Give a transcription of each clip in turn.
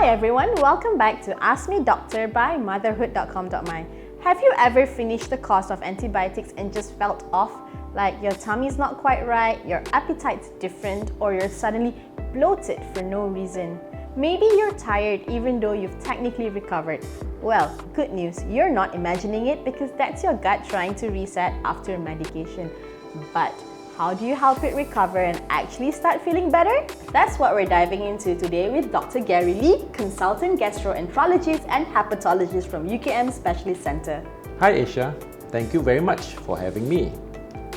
Hi everyone, welcome back to Ask Me Doctor by motherhood.com.my. Have you ever finished the course of antibiotics and just felt off? Like your tummy's not quite right, your appetite's different, or you're suddenly bloated for no reason? Maybe you're tired even though you've technically recovered. Well, good news, you're not imagining it because that's your gut trying to reset after medication. But how do you help it recover and actually start feeling better? That's what we're diving into today with Dr. Gary Lee, consultant gastroenterologist and hepatologist from UKM Specialist Centre. Hi Asia, thank you very much for having me.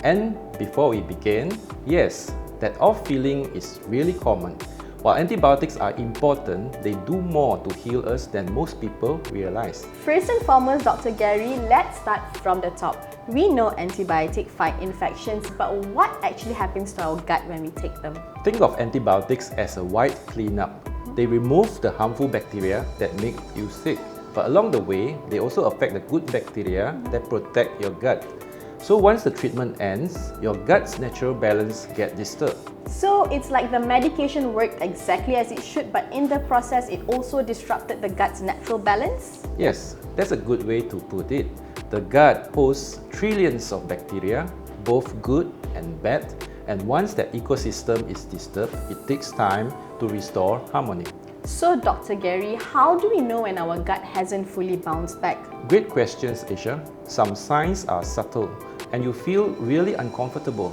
And before we begin, yes, that off feeling is really common. While antibiotics are important, they do more to heal us than most people realize. First and foremost, Dr. Gary, let's start from the top. We know antibiotics fight infections, but what actually happens to our gut when we take them? Think of antibiotics as a white cleanup. They remove the harmful bacteria that make you sick. But along the way, they also affect the good bacteria that protect your gut. So once the treatment ends, your gut's natural balance gets disturbed. So it's like the medication worked exactly as it should, but in the process, it also disrupted the gut's natural balance? Yes, that's a good way to put it. The gut hosts trillions of bacteria, both good and bad, and once that ecosystem is disturbed, it takes time to restore harmony. So Dr. Gary, how do we know when our gut hasn't fully bounced back? Great questions, Asia. Some signs are subtle and you feel really uncomfortable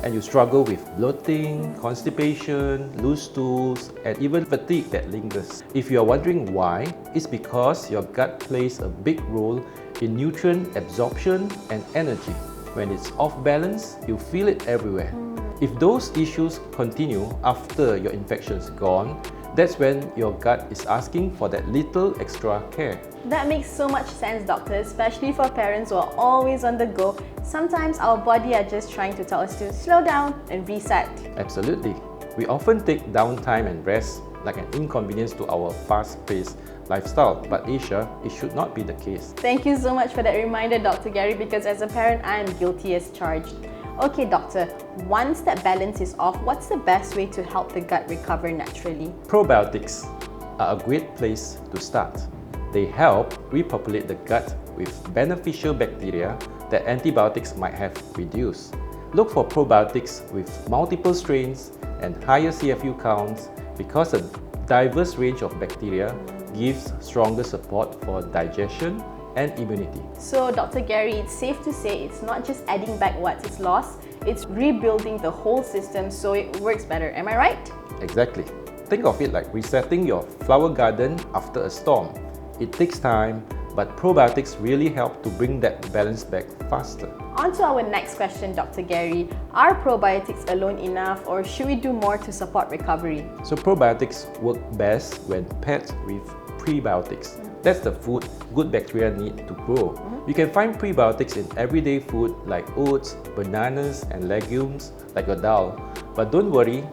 and you struggle with bloating, constipation, loose stools, and even fatigue that lingers. If you are wondering why, it's because your gut plays a big role in nutrient absorption and energy. When it's off balance, you feel it everywhere. If those issues continue after your infection's gone, that's when your gut is asking for that little extra care. That makes so much sense, doctor, especially for parents who are always on the go. Sometimes our body are just trying to tell us to slow down and reset. Absolutely. We often take downtime and rest like an inconvenience to our fast-paced lifestyle. But Asia, it should not be the case. Thank you so much for that reminder, Dr. Gary, because as a parent, I am guilty as charged. Okay, doctor, once that balance is off, what's the best way to help the gut recover naturally? Probiotics are a great place to start. They help repopulate the gut with beneficial bacteria that antibiotics might have reduced. Look for probiotics with multiple strains and higher CFU counts because a diverse range of bacteria gives stronger support for digestion and immunity. So Dr. Gary, it's safe to say it's not just adding back what is lost, it's rebuilding the whole system so it works better. Am I right? Exactly. Think of it like resetting your flower garden after a storm. It takes time, but probiotics really help to bring that balance back faster. On to our next question, Dr. Gary. Are probiotics alone enough or should we do more to support recovery? So probiotics work best when paired with prebiotics. That's the food good bacteria need to grow. You can find prebiotics in everyday food like oats, bananas, and legumes like your dal. But don't worry,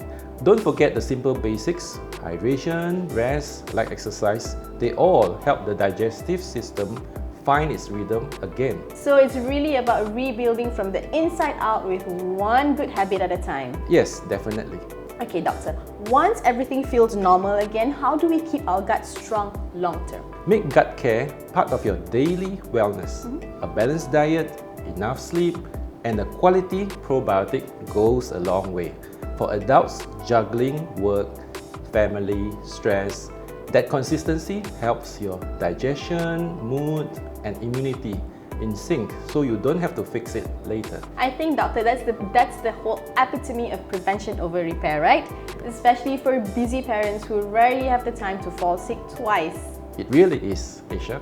don't forget the simple basics: hydration, rest, light exercise. They all help the digestive system find its rhythm again. So it's really about rebuilding from the inside out with one good habit at a time. Yes, definitely. Okay, doctor, once everything feels normal again, how do we keep our gut strong long term? Make gut care part of your daily wellness. A balanced diet, enough sleep, and a quality probiotic goes a long way. For adults juggling work, family, stress, that consistency helps your digestion, mood, and immunity in sync so you don't have to fix it later. I think, doctor, that's the whole epitome of prevention over repair, right? Especially for busy parents who rarely have the time to fall sick twice. It really is, Asia.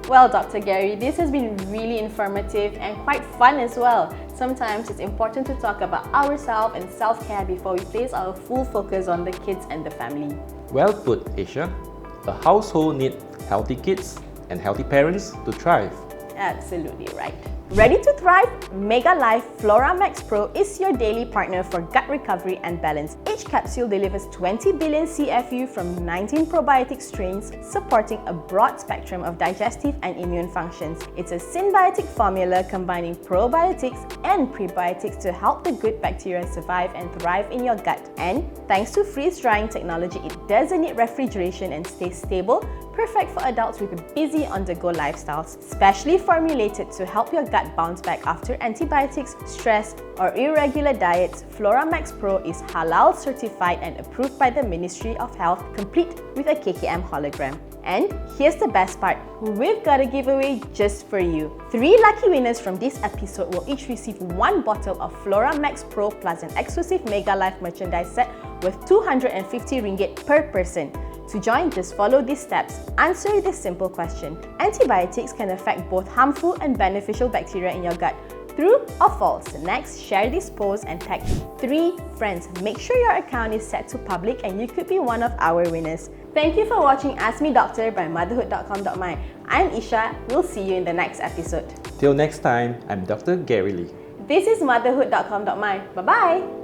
Well, Dr. Gary, this has been really informative and quite fun as well. Sometimes it's important to talk about ourselves and self-care before we place our full focus on the kids and the family. Well put, Asia. A household needs healthy kids and healthy parents to thrive. Absolutely right. Ready to thrive? Mega Life Flora Max Pro is your daily partner for gut recovery and balance. Each capsule delivers 20 billion CFU from 19 probiotic strains, supporting a broad spectrum of digestive and immune functions. It's a symbiotic formula combining probiotics and prebiotics to help the good bacteria survive and thrive in your gut. And thanks to freeze-drying technology, it doesn't need refrigeration and stays stable, perfect for adults with busy on-the-go lifestyles. Specially formulated to help your gut bounce back after antibiotics, stress, or irregular diets, Flora Max Pro is halal certified and approved by the Ministry of Health, complete with a kkm hologram. And here's the best part, we've got a giveaway just for you. 3 lucky winners from this episode will each receive 1 bottle of Flora Max Pro plus an exclusive Mega Life merchandise set worth 250 ringgit per person. To join, just follow these steps. Answer this simple question. Antibiotics can affect both harmful and beneficial bacteria in your gut. True or false? Next, share this post and tag 3 friends. Make sure your account is set to public and you could be one of our winners. Thank you for watching Ask Me Doctor by motherhood.com.my. I'm Isha. We'll see you in the next episode. Till next time, I'm Dr. Gary Lee. This is motherhood.com.my. Bye-bye!